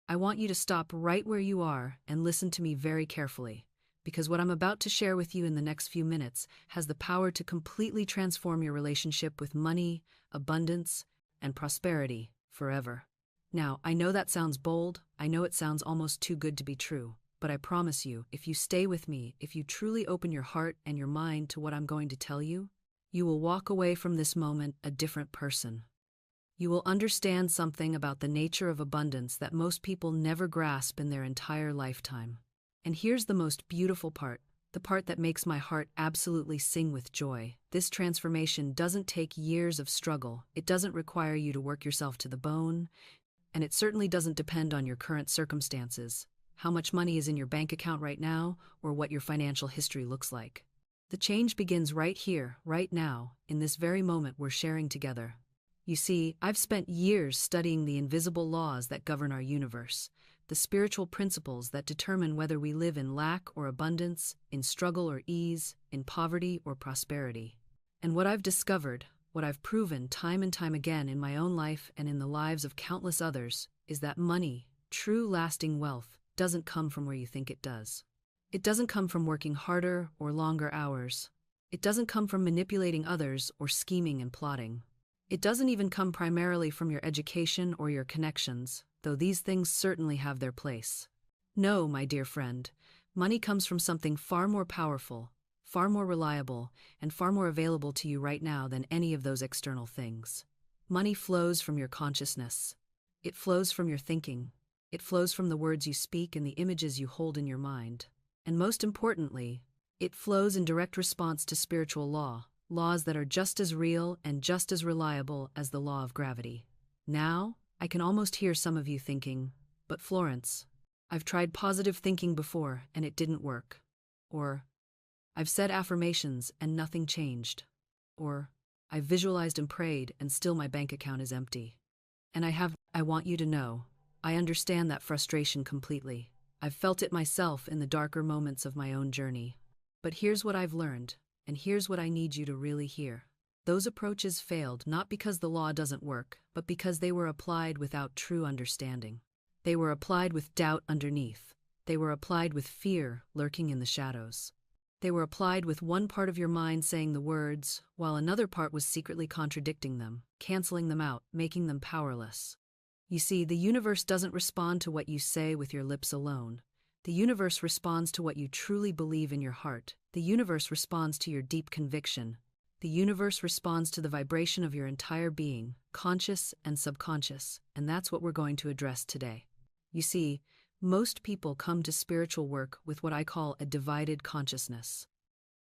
I want you to stop right where you are and listen to me very carefully, because what I'm about to share with you in the next few minutes has the power to completely transform your relationship with money, abundance, and prosperity forever. Now, I know that sounds bold, I know it sounds almost too good to be true, but I promise you, if you stay with me, if you truly open your heart and your mind to what I'm going to tell you, you will walk away from this moment a different person. You will understand something about the nature of abundance that most people never grasp in their entire lifetime. And here's the most beautiful part, the part that makes my heart absolutely sing with joy. This transformation doesn't take years of struggle, it doesn't require you to work yourself to the bone, and it certainly doesn't depend on your current circumstances, how much money is in your bank account right now, or what your financial history looks like. The change begins right here, right now, in this very moment we're sharing together. You see, I've spent years studying the invisible laws that govern our universe, the spiritual principles that determine whether we live in lack or abundance, in struggle or ease, in poverty or prosperity. And what I've discovered, what I've proven time and time again in my own life and in the lives of countless others, is that money, true lasting wealth, doesn't come from where you think it does. It doesn't come from working harder or longer hours. It doesn't come from manipulating others or scheming and plotting. It doesn't even come primarily from your education or your connections, though these things certainly have their place. No, my dear friend, money comes from something far more powerful, far more reliable, and far more available to you right now than any of those external things. Money flows from your consciousness. It flows from your thinking. It flows from the words you speak and the images you hold in your mind. And most importantly, it flows in direct response to spiritual law. Laws that are just as real and just as reliable as the law of gravity. Now, I can almost hear some of you thinking, but Florence, I've tried positive thinking before and it didn't work. Or, I've said affirmations and nothing changed. Or, I've visualized and prayed and still my bank account is empty. And I want you to know, I understand that frustration completely. I've felt it myself in the darker moments of my own journey. But here's what I've learned. And here's what I need you to really hear. Those approaches failed not because the law doesn't work, but because they were applied without true understanding. They were applied with doubt underneath. They were applied with fear lurking in the shadows. They were applied with one part of your mind saying the words, while another part was secretly contradicting them, canceling them out, making them powerless. You see, the universe doesn't respond to what you say with your lips alone. The universe responds to what you truly believe in your heart. The universe responds to your deep conviction. The universe responds to the vibration of your entire being, conscious and subconscious, and that's what we're going to address today. You see, most people come to spiritual work with what I call a divided consciousness.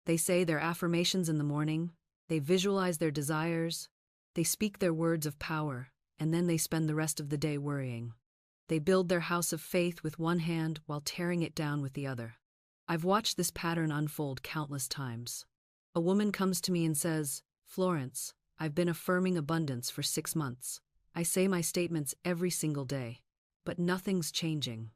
They say their affirmations in the morning, they visualize their desires, they speak their words of power, and then they spend the rest of the day worrying. They build their house of faith with one hand while tearing it down with the other. I've watched this pattern unfold countless times. A woman comes to me and says, Florence, I've been affirming abundance for 6 months. I say my statements every single day, but nothing's changing.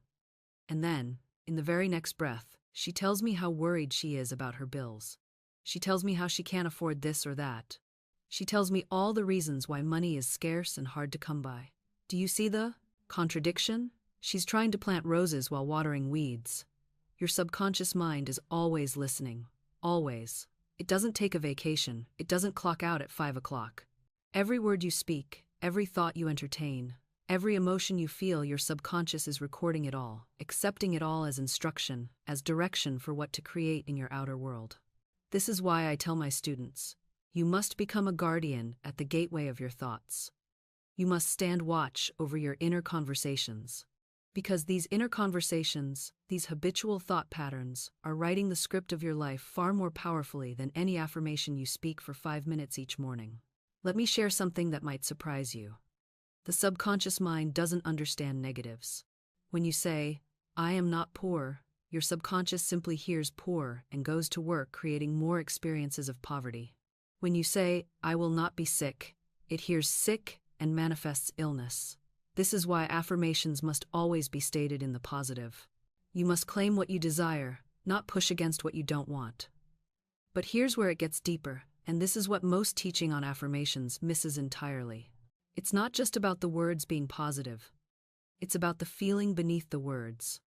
And then, in the very next breath, she tells me how worried she is about her bills. She tells me how she can't afford this or that. She tells me all the reasons why money is scarce and hard to come by. Do you see the contradiction? She's trying to plant roses while watering weeds. Your subconscious mind is always listening. Always. It doesn't take a vacation. It doesn't clock out at 5 o'clock. Every word you speak, every thought you entertain, every emotion you feel, your subconscious is recording it all, accepting it all as instruction, as direction for what to create in your outer world. This is why I tell my students, you must become a guardian at the gateway of your thoughts. You must stand watch over your inner conversations. Because these inner conversations, these habitual thought patterns, are writing the script of your life far more powerfully than any affirmation you speak for 5 minutes each morning. Let me share something that might surprise you. The subconscious mind doesn't understand negatives. When you say, I am not poor, your subconscious simply hears poor and goes to work creating more experiences of poverty. When you say, I will not be sick, it hears sick and manifests illness. This is why affirmations must always be stated in the positive. You must claim what you desire, not push against what you don't want. But here's where it gets deeper, and this is what most teaching on affirmations misses entirely. It's not just about the words being positive. It's about the feeling beneath the words.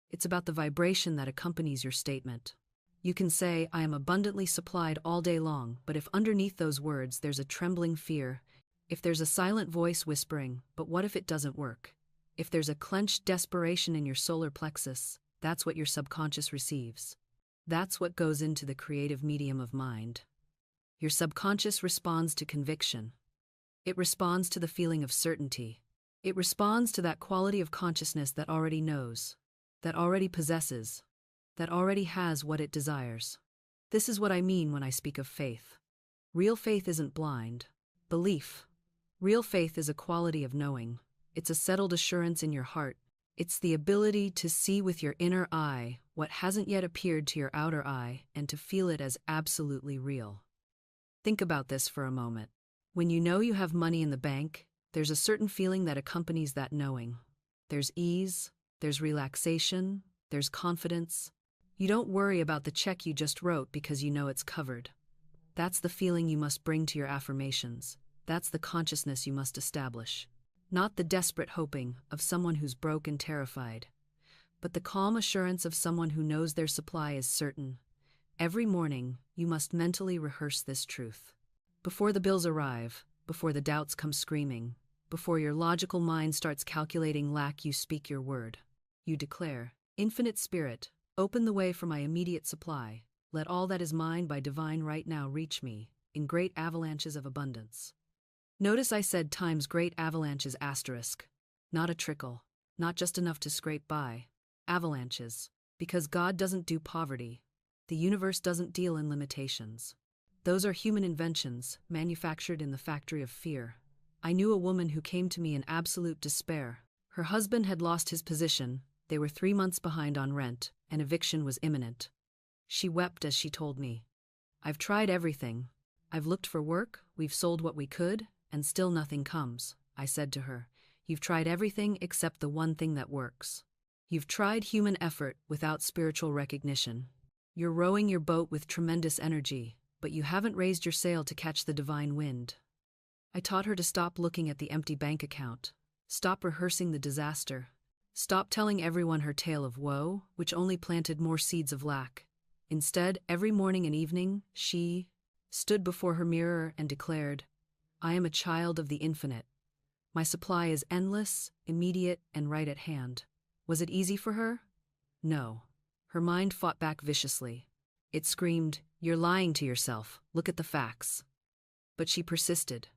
It's about the vibration that accompanies your statement. You can say, I am abundantly supplied all day long, but if underneath those words there's a trembling fear, if there's a silent voice whispering, but what if it doesn't work? If there's a clenched desperation in your solar plexus, that's what your subconscious receives. That's what goes into the creative medium of mind. Your subconscious responds to conviction. It responds to the feeling of certainty. It responds to that quality of consciousness that already knows, that already possesses, that already has what it desires. This is what I mean when I speak of faith. Real faith isn't blind belief. Real faith is a quality of knowing. It's a settled assurance in your heart. It's the ability to see with your inner eye what hasn't yet appeared to your outer eye and to feel it as absolutely real. Think about this for a moment. When you know you have money in the bank, there's a certain feeling that accompanies that knowing. There's ease, there's relaxation, there's confidence. You don't worry about the check you just wrote because you know it's covered. That's the feeling you must bring to your affirmations. That's the consciousness you must establish. Not the desperate hoping of someone who's broke and terrified, but the calm assurance of someone who knows their supply is certain. Every morning, you must mentally rehearse this truth. Before the bills arrive, before the doubts come screaming, before your logical mind starts calculating lack, you speak your word. You declare, Infinite Spirit, open the way for my immediate supply. Let all that is mine by divine right now reach me, in great avalanches of abundance. Notice I said times great avalanches asterisk. Not a trickle, not just enough to scrape by. Avalanches. Because God doesn't do poverty. The universe doesn't deal in limitations. Those are human inventions, manufactured in the factory of fear. I knew a woman who came to me in absolute despair. Her husband had lost his position, they were 3 months behind on rent, and eviction was imminent. She wept as she told me, I've tried everything. I've looked for work, we've sold what we could, and still nothing comes. I said to her, You've tried everything except the one thing that works. You've tried human effort without spiritual recognition. You're rowing your boat with tremendous energy, but you haven't raised your sail to catch the divine wind. I taught her to stop looking at the empty bank account, stop rehearsing the disaster, stop telling everyone her tale of woe, which only planted more seeds of lack. Instead, every morning and evening, she stood before her mirror and declared, I am a child of the infinite. My supply is endless, immediate, and right at hand. Was it easy for her? No. Her mind fought back viciously. It screamed, You're lying to yourself. Look at the facts. But she persisted.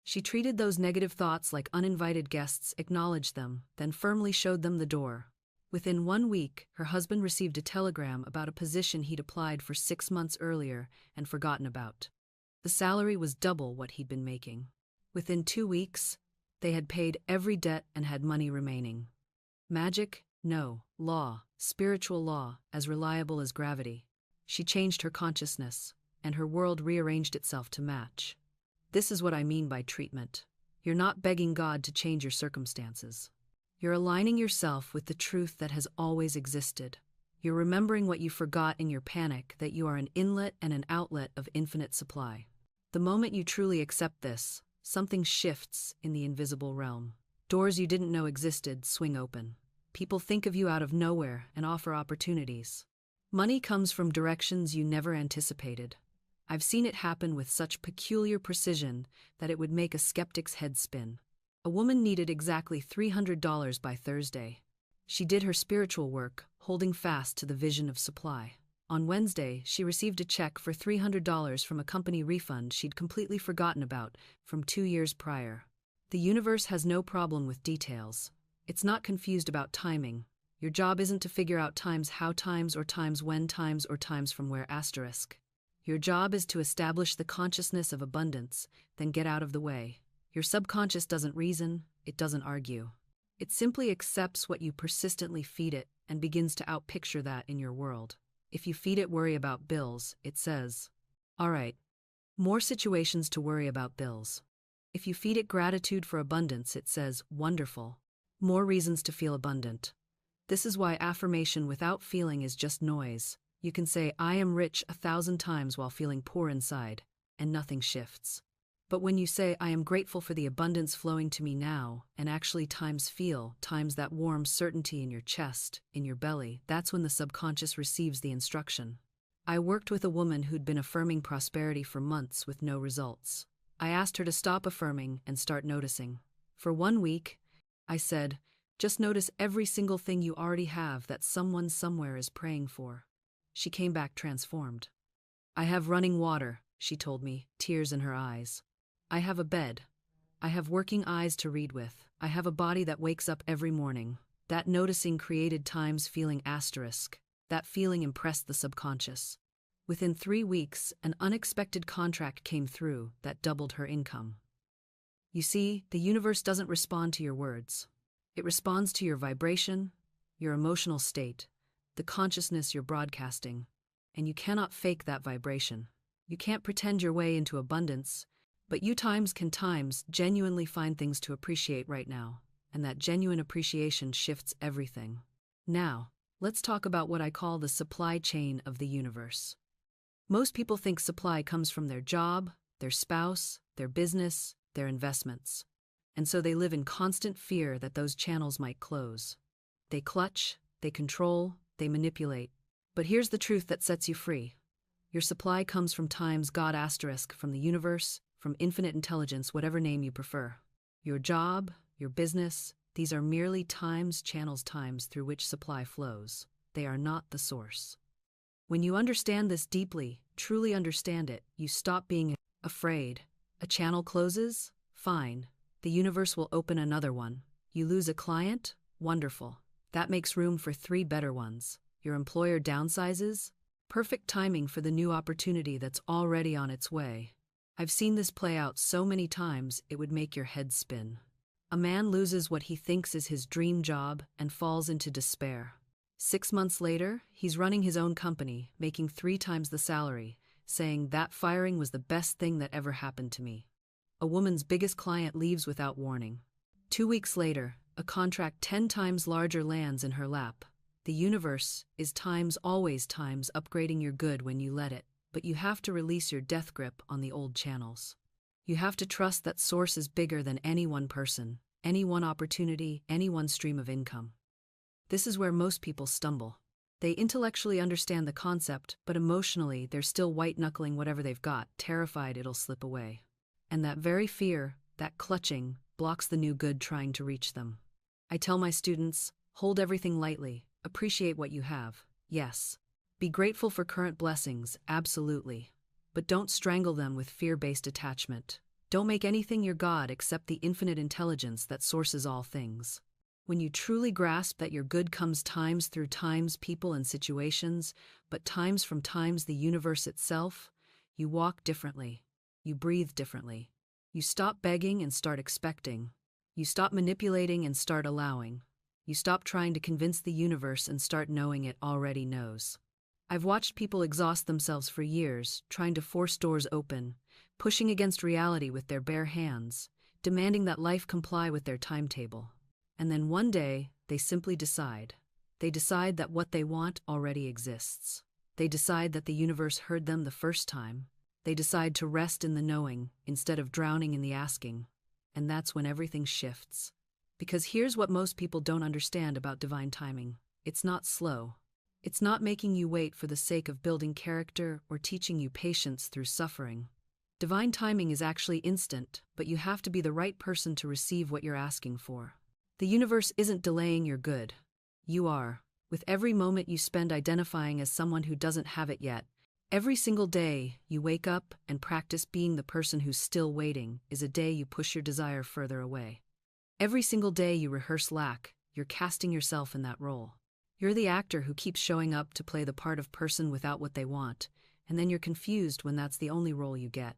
She treated those negative thoughts like uninvited guests, acknowledged them, then firmly showed them the door. Within 1 week, her husband received a telegram about a position he'd applied for 6 months earlier and forgotten about. The salary was double what he'd been making. Within 2 weeks, they had paid every debt and had money remaining. Magic? No. Law, spiritual law, as reliable as gravity. She changed her consciousness, and her world rearranged itself to match. This is what I mean by treatment. You're not begging God to change your circumstances. You're aligning yourself with the truth that has always existed. You're remembering what you forgot in your panic, that you are an inlet and an outlet of infinite supply. The moment you truly accept this, something shifts in the invisible realm. Doors you didn't know existed swing open. People think of you out of nowhere and offer opportunities. Money comes from directions you never anticipated. I've seen it happen with such peculiar precision that it would make a skeptic's head spin. A woman needed exactly $300 by Thursday. She did her spiritual work, holding fast to the vision of supply. On Wednesday, she received a check for $300 from a company refund she'd completely forgotten about from 2 years prior. The universe has no problem with details. It's not confused about timing. Your job isn't to figure out times how times or times when times or times from where asterisk. Your job is to establish the consciousness of abundance, then get out of the way. Your subconscious doesn't reason, it doesn't argue. It simply accepts what you persistently feed it and begins to outpicture that in your world. If you feed it worry about bills, it says, all right, more situations to worry about bills. If you feed it gratitude for abundance, it says, wonderful, more reasons to feel abundant. This is why affirmation without feeling is just noise. You can say, I am rich 1,000 times while feeling poor inside, and nothing shifts. But when you say, I am grateful for the abundance flowing to me now, and actually times that warm certainty in your chest, in your belly, that's when the subconscious receives the instruction. I worked with a woman who'd been affirming prosperity for months with no results. I asked her to stop affirming and start noticing. For 1 week, I said, just notice every single thing you already have that someone somewhere is praying for. She came back transformed. I have running water, she told me, tears in her eyes. I have a bed. I have working eyes to read with. I have a body that wakes up every morning. That noticing created times feeling asterisk. That feeling impressed the subconscious. Within 3 weeks, an unexpected contract came through that doubled her income. You see, the universe doesn't respond to your words. It responds to your vibration, your emotional state, the consciousness you're broadcasting. And you cannot fake that vibration. You can't pretend your way into abundance, but you can genuinely find things to appreciate right now, and that genuine appreciation shifts everything. Now, let's talk about what I call the supply chain of the universe. Most people think supply comes from their job, their spouse, their business, their investments. And so they live in constant fear that those channels might close. They clutch, they control, they manipulate. But here's the truth that sets you free. Your supply comes from God *, from the universe, from infinite intelligence, whatever name you prefer. Your job, your business, these are merely channels through which supply flows. They are not the source. When you understand this deeply, truly understand it, you stop being afraid. A channel closes? Fine. The universe will open another one. You lose a client? Wonderful. That makes room for 3 better ones. Your employer downsizes? Perfect timing for the new opportunity that's already on its way. I've seen this play out so many times it would make your head spin. A man loses what he thinks is his dream job and falls into despair. 6 months later, he's running his own company, making 3 times the salary, saying that firing was the best thing that ever happened to me. A woman's biggest client leaves without warning. 2 weeks later, a contract 10 times larger lands in her lap. The universe is always upgrading your good when you let it, but you have to release your death grip on the old channels. You have to trust that source is bigger than any one person, any one opportunity, any one stream of income. This is where most people stumble. They intellectually understand the concept, but emotionally they're still white-knuckling whatever they've got, terrified it'll slip away. And that very fear, that clutching, blocks the new good trying to reach them. I tell my students, hold everything lightly, appreciate what you have, yes. Be grateful for current blessings, absolutely. But don't strangle them with fear-based attachment. Don't make anything your God except the infinite intelligence that sources all things. When you truly grasp that your good comes through people and situations, but from the universe itself, you walk differently. You breathe differently. You stop begging and start expecting. You stop manipulating and start allowing. You stop trying to convince the universe and start knowing it already knows. I've watched people exhaust themselves for years, trying to force doors open, pushing against reality with their bare hands, demanding that life comply with their timetable. And then one day, they simply decide. They decide that what they want already exists. They decide that the universe heard them the first time. They decide to rest in the knowing instead of drowning in the asking. And that's when everything shifts. Because here's what most people don't understand about divine timing. It's not slow. It's not making you wait for the sake of building character or teaching you patience through suffering. Divine timing is actually instant, but you have to be the right person to receive what you're asking for. The universe isn't delaying your good. You are. With every moment you spend identifying as someone who doesn't have it yet, every single day you wake up and practice being the person who's still waiting is a day you push your desire further away. Every single day you rehearse lack, you're casting yourself in that role. You're the actor who keeps showing up to play the part of person without what they want, and then you're confused when that's the only role you get.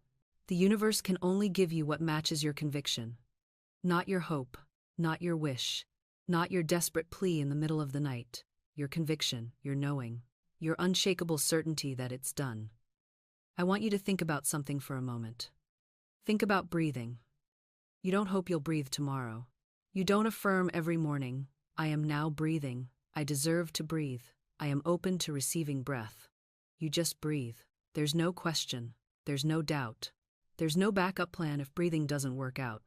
The universe can only give you what matches your conviction. Not your hope, not your wish, not your desperate plea in the middle of the night. Your conviction, your knowing, your unshakable certainty that it's done. I want you to think about something for a moment. Think about breathing. You don't hope you'll breathe tomorrow. You don't affirm every morning, I am now breathing. I deserve to breathe. I am open to receiving breath. You just breathe. There's no question. There's no doubt. There's no backup plan if breathing doesn't work out.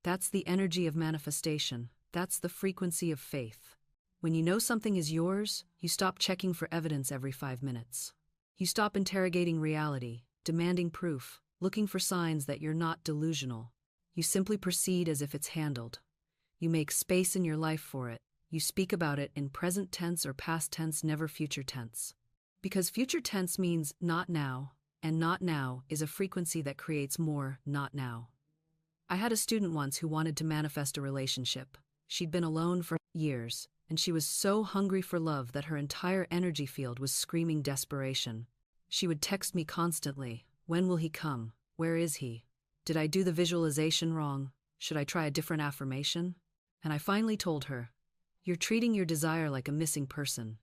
That's the energy of manifestation. That's the frequency of faith. When you know something is yours, you stop checking for evidence every 5 minutes. You stop interrogating reality, demanding proof, looking for signs that you're not delusional. You simply proceed as if it's handled. You make space in your life for it. You speak about it in present tense or past tense, never future tense. Because future tense means not now, and not now is a frequency that creates more not now. I had a student once who wanted to manifest a relationship. She'd been alone for years, and she was so hungry for love that her entire energy field was screaming desperation. She would text me constantly, "When will he come? Where is he? Did I do the visualization wrong? Should I try a different affirmation?" And I finally told her, "You're treating your desire like a missing person.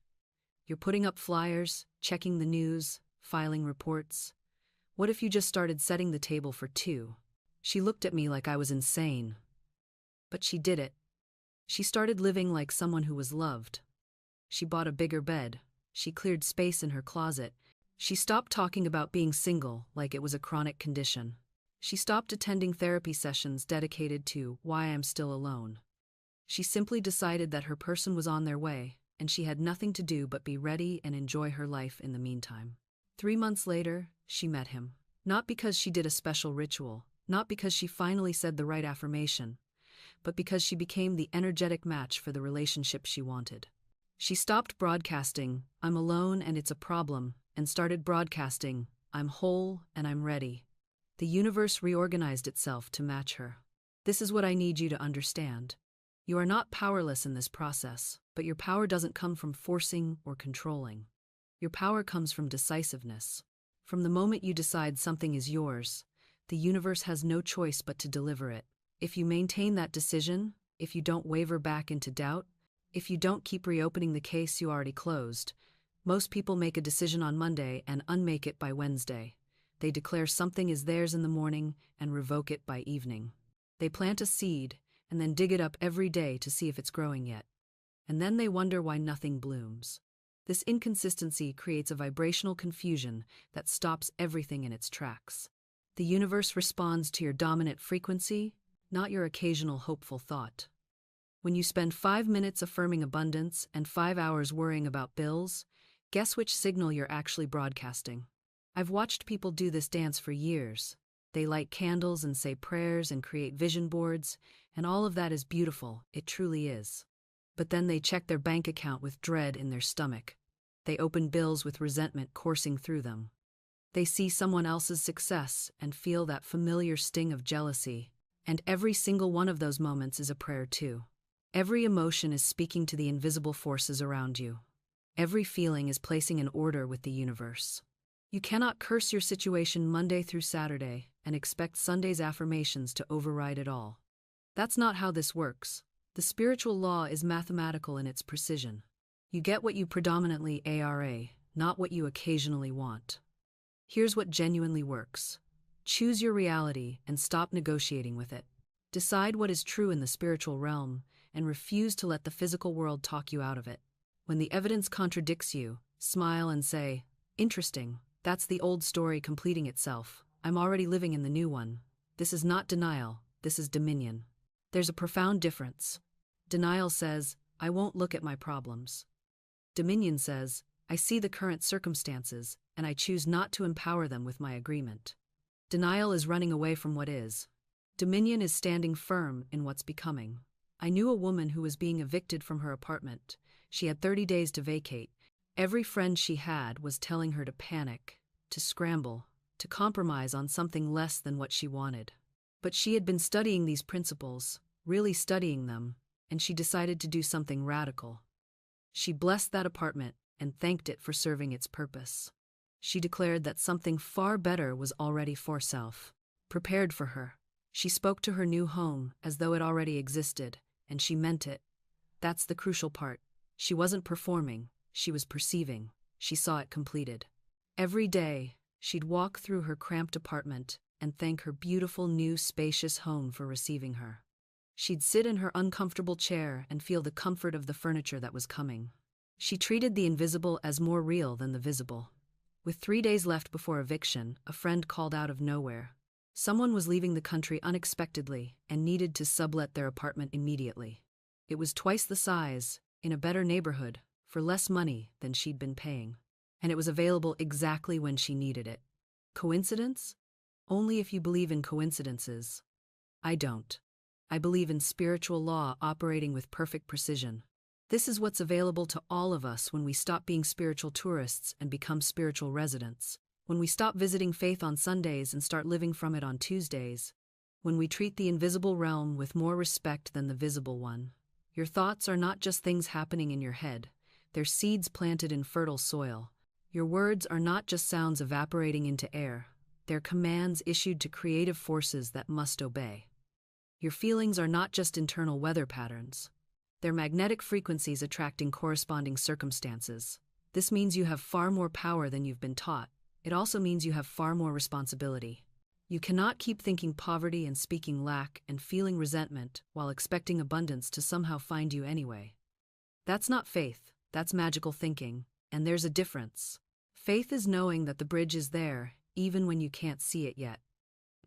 You're putting up flyers, checking the news, filing reports. What if you just started setting the table for two?" She looked at me like I was insane. But she did it. She started living like someone who was loved. She bought a bigger bed. She cleared space in her closet. She stopped talking about being single like it was a chronic condition. She stopped attending therapy sessions dedicated to why I'm still alone. She simply decided that her person was on their way, and she had nothing to do but be ready and enjoy her life in the meantime. 3 months later, she met him. Not because she did a special ritual, not because she finally said the right affirmation, but because she became the energetic match for the relationship she wanted. She stopped broadcasting, "I'm alone and it's a problem," and started broadcasting, "I'm whole and I'm ready." The universe reorganized itself to match her. This is what I need you to understand. You are not powerless in this process, but your power doesn't come from forcing or controlling. Your power comes from decisiveness. From the moment you decide something is yours, the universe has no choice but to deliver it. If you maintain that decision, if you don't waver back into doubt, if you don't keep reopening the case you already closed, most people make a decision on Monday and unmake it by Wednesday. They declare something is theirs in the morning and revoke it by evening. They plant a seed and then dig it up every day to see if it's growing yet. And then they wonder why nothing blooms. This inconsistency creates a vibrational confusion that stops everything in its tracks. The universe responds to your dominant frequency, not your occasional hopeful thought. When you spend 5 minutes affirming abundance and 5 hours worrying about bills, guess which signal you're actually broadcasting? I've watched people do this dance for years. They light candles and say prayers and create vision boards, and all of that is beautiful, it truly is. But then they check their bank account with dread in their stomach. They open bills with resentment coursing through them. They see someone else's success and feel that familiar sting of jealousy. And every single one of those moments is a prayer too. Every emotion is speaking to the invisible forces around you. Every feeling is placing an order with the universe. You cannot curse your situation Monday through Saturday and expect Sunday's affirmations to override it all. That's not how this works. The spiritual law is mathematical in its precision. You get what you predominantly ARA, not what you occasionally want. Here's what genuinely works. Choose your reality and stop negotiating with it. Decide what is true in the spiritual realm and refuse to let the physical world talk you out of it. When the evidence contradicts you, smile and say, "Interesting, that's the old story completing itself. I'm already living in the new one." This is not denial, this is dominion. There's a profound difference. Denial says, "I won't look at my problems." Dominion says, "I see the current circumstances, and I choose not to empower them with my agreement." Denial is running away from what is. Dominion is standing firm in what's becoming. I knew a woman who was being evicted from her apartment. She had 30 days to vacate. Every friend she had was telling her to panic, to scramble, to compromise on something less than what she wanted. But she had been studying these principles, really studying them, and she decided to do something radical. She blessed that apartment and thanked it for serving its purpose. She declared that something far better was already for self, prepared for her. She spoke to her new home as though it already existed, and she meant it. That's the crucial part. She wasn't performing, she was perceiving. She saw it completed. Every day, she'd walk through her cramped apartment and thank her beautiful new spacious home for receiving her. She'd sit in her uncomfortable chair and feel the comfort of the furniture that was coming. She treated the invisible as more real than the visible. With 3 days left before eviction, a friend called out of nowhere. Someone was leaving the country unexpectedly and needed to sublet their apartment immediately. It was twice the size, in a better neighborhood, for less money than she'd been paying. And it was available exactly when she needed it. Coincidence? Only if you believe in coincidences. I don't. I believe in spiritual law operating with perfect precision. This is what's available to all of us when we stop being spiritual tourists and become spiritual residents. When we stop visiting faith on Sundays and start living from it on Tuesdays. When we treat the invisible realm with more respect than the visible one. Your thoughts are not just things happening in your head. They're seeds planted in fertile soil. Your words are not just sounds evaporating into air. They're commands issued to creative forces that must obey. Your feelings are not just internal weather patterns. They're magnetic frequencies attracting corresponding circumstances. This means you have far more power than you've been taught. It also means you have far more responsibility. You cannot keep thinking poverty and speaking lack and feeling resentment while expecting abundance to somehow find you anyway. That's not faith, that's magical thinking, and there's a difference. Faith is knowing that the bridge is there, even when you can't see it yet.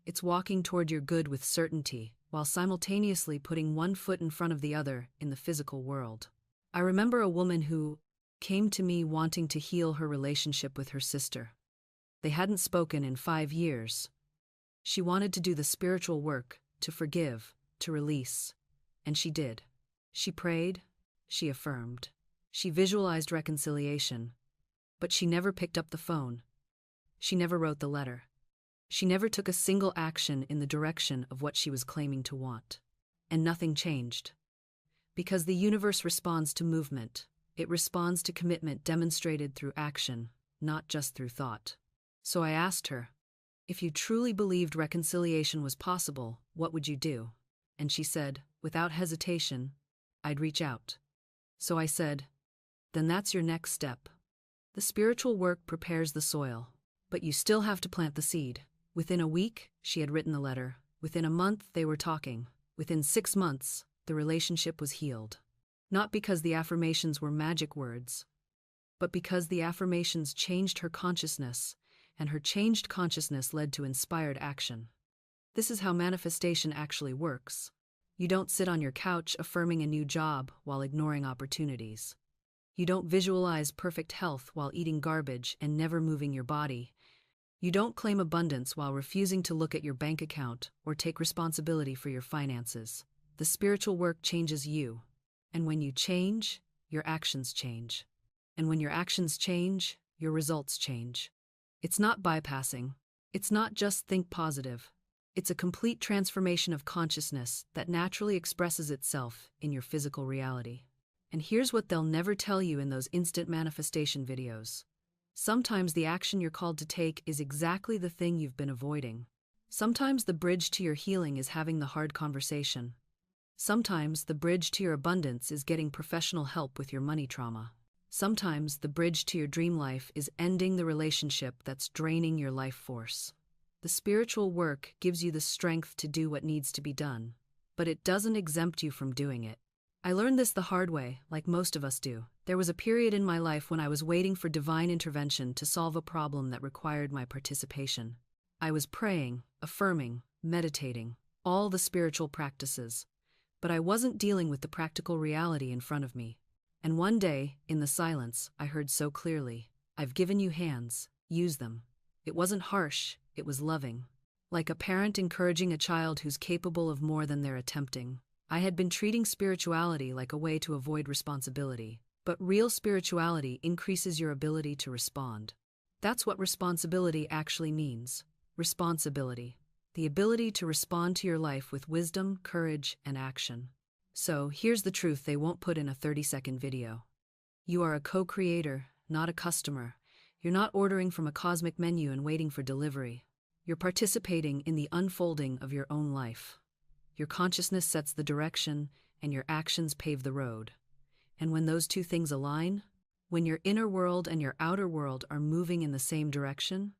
It's walking toward your good with certainty, while simultaneously putting one foot in front of the other in the physical world. I remember a woman who came to me wanting to heal her relationship with her sister. They hadn't spoken in 5 years. She wanted to do the spiritual work, to forgive, to release. And she did. She prayed, she affirmed, she visualized reconciliation. But she never picked up the phone. She never wrote the letter. She never took a single action in the direction of what she was claiming to want. And nothing changed. Because the universe responds to movement. It responds to commitment demonstrated through action, not just through thought. So I asked her, if you truly believed reconciliation was possible, what would you do? And she said, without hesitation, I'd reach out. So I said, then that's your next step. The spiritual work prepares the soil, but you still have to plant the seed. Within a week, she had written the letter. Within a month, they were talking. Within 6 months, the relationship was healed. Not because the affirmations were magic words, but because the affirmations changed her consciousness, and her changed consciousness led to inspired action. This is how manifestation actually works. You don't sit on your couch affirming a new job while ignoring opportunities. You don't visualize perfect health while eating garbage and never moving your body. You don't claim abundance while refusing to look at your bank account or take responsibility for your finances. The spiritual work changes you. And when you change, your actions change. And when your actions change, your results change. It's not bypassing. It's not just think positive. It's a complete transformation of consciousness that naturally expresses itself in your physical reality. And here's what they'll never tell you in those instant manifestation videos. Sometimes the action you're called to take is exactly the thing you've been avoiding. Sometimes the bridge to your healing is having the hard conversation. Sometimes the bridge to your abundance is getting professional help with your money trauma. Sometimes the bridge to your dream life is ending the relationship that's draining your life force. The spiritual work gives you the strength to do what needs to be done, but it doesn't exempt you from doing it. I learned this the hard way, like most of us do. There was a period in my life when I was waiting for divine intervention to solve a problem that required my participation. I was praying, affirming, meditating, all the spiritual practices, but I wasn't dealing with the practical reality in front of me. And one day, in the silence, I heard so clearly, I've given you hands, use them. It wasn't harsh, it was loving. Like a parent encouraging a child who's capable of more than they're attempting. I had been treating spirituality like a way to avoid responsibility, but real spirituality increases your ability to respond. That's what responsibility actually means. Responsibility. The ability to respond to your life with wisdom, courage, and action. So, here's the truth they won't put in a 30-second video. You are a co-creator, not a customer. You're not ordering from a cosmic menu and waiting for delivery. You're participating in the unfolding of your own life. Your consciousness sets the direction, and your actions pave the road. And when those two things align, when your inner world and your outer world are moving in the same direction,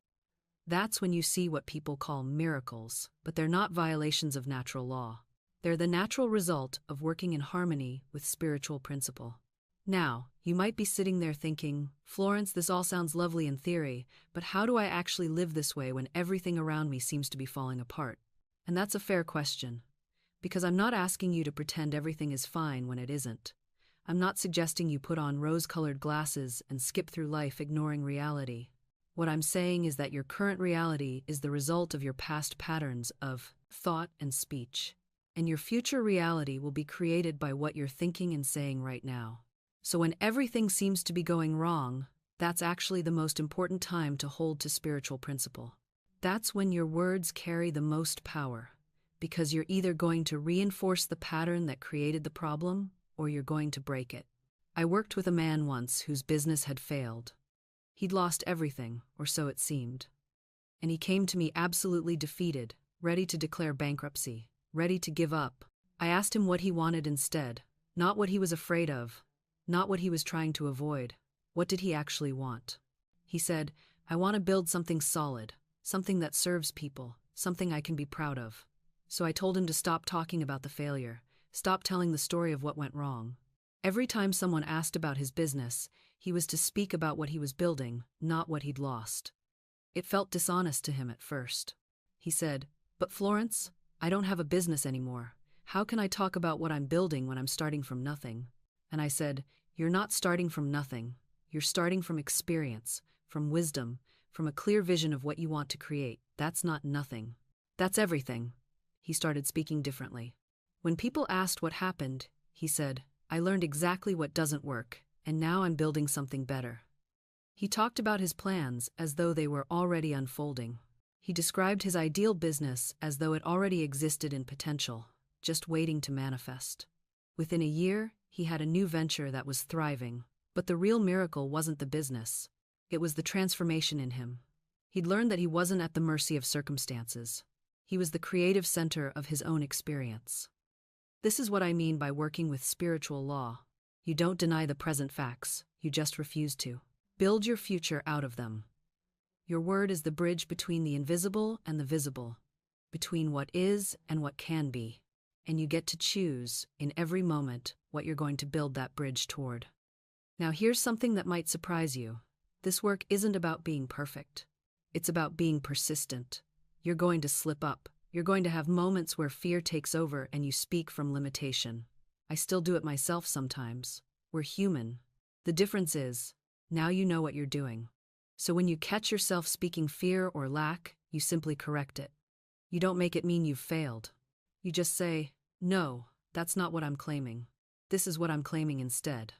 that's when you see what people call miracles, but they're not violations of natural law. They're the natural result of working in harmony with spiritual principle. Now, you might be sitting there thinking, Florence, this all sounds lovely in theory, but how do I actually live this way when everything around me seems to be falling apart? And that's a fair question. Because I'm not asking you to pretend everything is fine when it isn't. I'm not suggesting you put on rose-colored glasses and skip through life ignoring reality. What I'm saying is that your current reality is the result of your past patterns of thought and speech. And your future reality will be created by what you're thinking and saying right now. So when everything seems to be going wrong, that's actually the most important time to hold to spiritual principle. That's when your words carry the most power, because you're either going to reinforce the pattern that created the problem, or you're going to break it. I worked with a man once whose business had failed. He'd lost everything, or so it seemed. And he came to me absolutely defeated, ready to declare bankruptcy, ready to give up. I asked him what he wanted instead, not what he was afraid of, not what he was trying to avoid. What did he actually want? He said, I want to build something solid, something that serves people, something I can be proud of. So I told him to stop talking about the failure, stop telling the story of what went wrong. Every time someone asked about his business, he was to speak about what he was building, not what he'd lost. It felt dishonest to him at first. He said, but Florence, I don't have a business anymore. How can I talk about what I'm building when I'm starting from nothing? And I said, you're not starting from nothing. You're starting from experience, from wisdom, from a clear vision of what you want to create. That's not nothing. That's everything. He started speaking differently. When people asked what happened, he said, I learned exactly what doesn't work, and now I'm building something better. He talked about his plans as though they were already unfolding. He described his ideal business as though it already existed in potential, just waiting to manifest. Within a year, he had a new venture that was thriving, but the real miracle wasn't the business. It was the transformation in him. He'd learned that he wasn't at the mercy of circumstances. He was the creative center of his own experience. This is what I mean by working with spiritual law. You don't deny the present facts, you just refuse to. Build your future out of them. Your word is the bridge between the invisible and the visible, between what is and what can be. And you get to choose, in every moment, what you're going to build that bridge toward. Now here's something that might surprise you. This work isn't about being perfect. It's about being persistent. You're going to slip up. You're going to have moments where fear takes over and you speak from limitation. I still do it myself sometimes. We're human. The difference is, now you know what you're doing. So when you catch yourself speaking fear or lack, you simply correct it. You don't make it mean you've failed. You just say, no, that's not what I'm claiming. This is what I'm claiming instead.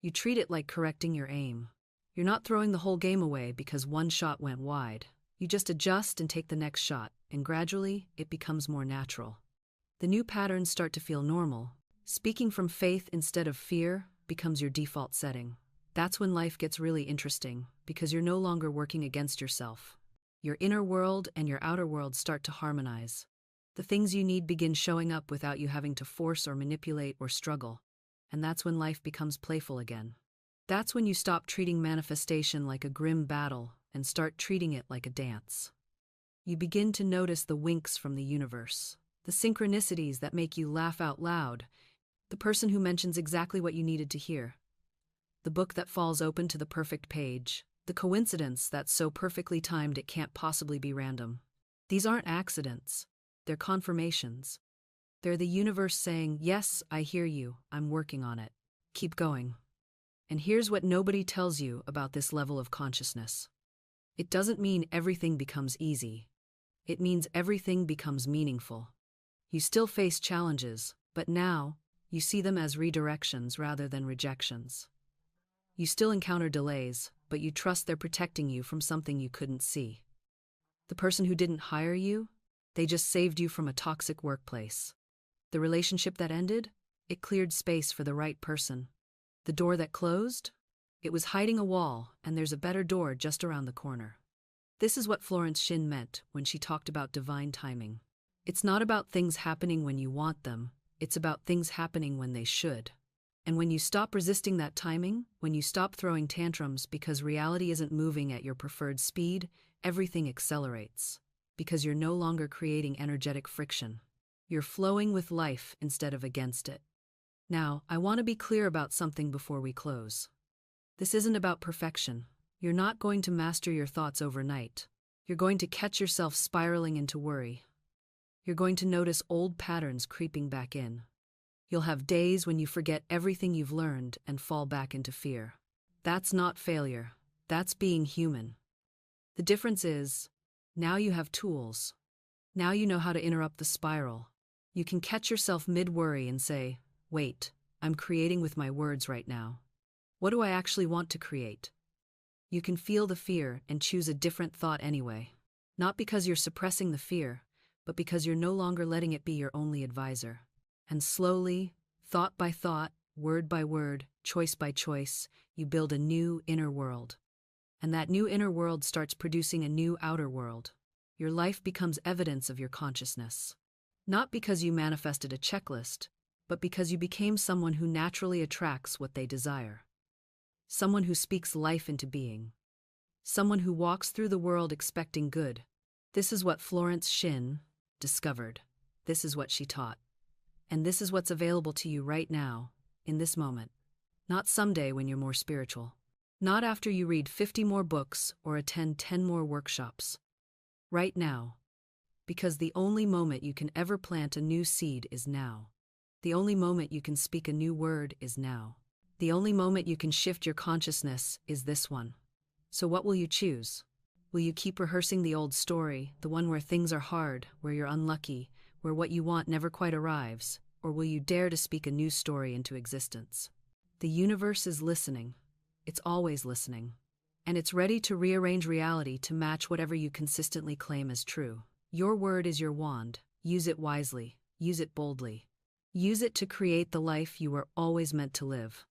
You treat it like correcting your aim. You're not throwing the whole game away because one shot went wide. You just adjust and take the next shot, and gradually, it becomes more natural. The new patterns start to feel normal. Speaking from faith instead of fear becomes your default setting. That's when life gets really interesting, because you're no longer working against yourself. Your inner world and your outer world start to harmonize. The things you need begin showing up without you having to force or manipulate or struggle. And that's when life becomes playful again. That's when you stop treating manifestation like a grim battle and start treating it like a dance. You begin to notice the winks from the universe, the synchronicities that make you laugh out loud, the person who mentions exactly what you needed to hear, the book that falls open to the perfect page, the coincidence that's so perfectly timed it can't possibly be random. These aren't accidents. They're confirmations. They're the universe saying, yes, I hear you, I'm working on it. Keep going. And here's what nobody tells you about this level of consciousness. It doesn't mean everything becomes easy. It means everything becomes meaningful. You still face challenges, but now, you see them as redirections rather than rejections. You still encounter delays, but you trust they're protecting you from something you couldn't see. The person who didn't hire you, they just saved you from a toxic workplace. The relationship that ended, it cleared space for the right person. The door that closed, it was hiding a wall, and there's a better door just around the corner. This is what Florence Scovel meant when she talked about divine timing. It's not about things happening when you want them, it's about things happening when they should. And when you stop resisting that timing, when you stop throwing tantrums because reality isn't moving at your preferred speed, everything accelerates. Because you're no longer creating energetic friction. You're flowing with life instead of against it. Now, I want to be clear about something before we close. This isn't about perfection. You're not going to master your thoughts overnight. You're going to catch yourself spiraling into worry. You're going to notice old patterns creeping back in. You'll have days when you forget everything you've learned and fall back into fear. That's not failure. That's being human. The difference is, now you have tools. Now you know how to interrupt the spiral. You can catch yourself mid-worry and say, wait, I'm creating with my words right now. What do I actually want to create? You can feel the fear and choose a different thought anyway. Not because you're suppressing the fear, but because you're no longer letting it be your only advisor. And slowly, thought by thought, word by word, choice by choice, you build a new inner world. And that new inner world starts producing a new outer world. Your life becomes evidence of your consciousness. Not because you manifested a checklist, but because you became someone who naturally attracts what they desire. Someone who speaks life into being. Someone who walks through the world expecting good. This is what Florence Scovel discovered. This is what she taught. And this is what's available to you right now, in this moment. Not someday when you're more spiritual. Not after you read 50 more books or attend 10 more workshops. Right now. Because the only moment you can ever plant a new seed is now. The only moment you can speak a new word is now. The only moment you can shift your consciousness is this one. So what will you choose? Will you keep rehearsing the old story, the one where things are hard, where you're unlucky, where what you want never quite arrives? Or will you dare to speak a new story into existence? The universe is listening. It's always listening. And it's ready to rearrange reality to match whatever you consistently claim as true. Your word is your wand. Use it wisely. Use it boldly. Use it to create the life you were always meant to live.